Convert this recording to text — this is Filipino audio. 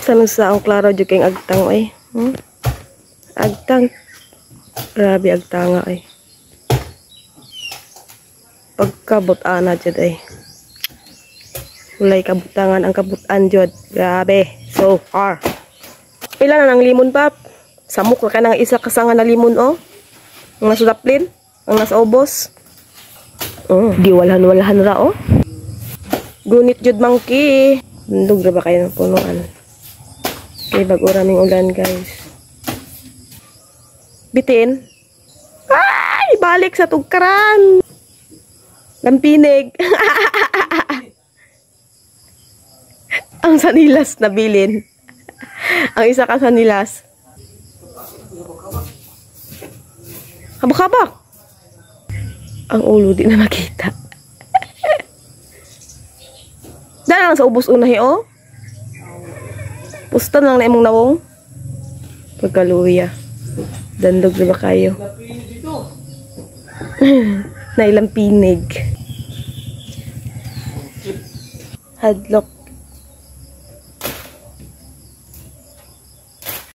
Sa ang klaro jud kay agtang ay. Agtang. Grabe agtanga ay. Pagkabut-ana jud ay. Ulay kabutangan ang kabutan jud. Grabe. So far. Pila na ng limon pap? Samok na ka ng isa kasanga na limon oh. Ang nasa daplin, ang nasa ubos. Giwalhan-walhan ra oh. Gunit jud mangki. Bundog ra ba kayo ng punuan? Okay, bago raming ulan guys. Bitin. Ay! Balik sa tugkaran. Lampinig. Ang sanilas na bilin. Ang isa ka sanilas. Habak-habak. Ang ulo di na makita. Dahil lang sa ubos unahi oh. Pustan lang na imong nawong. Pagkaluya. Dandog na ba kayo? Nailang pinig. Hadlock.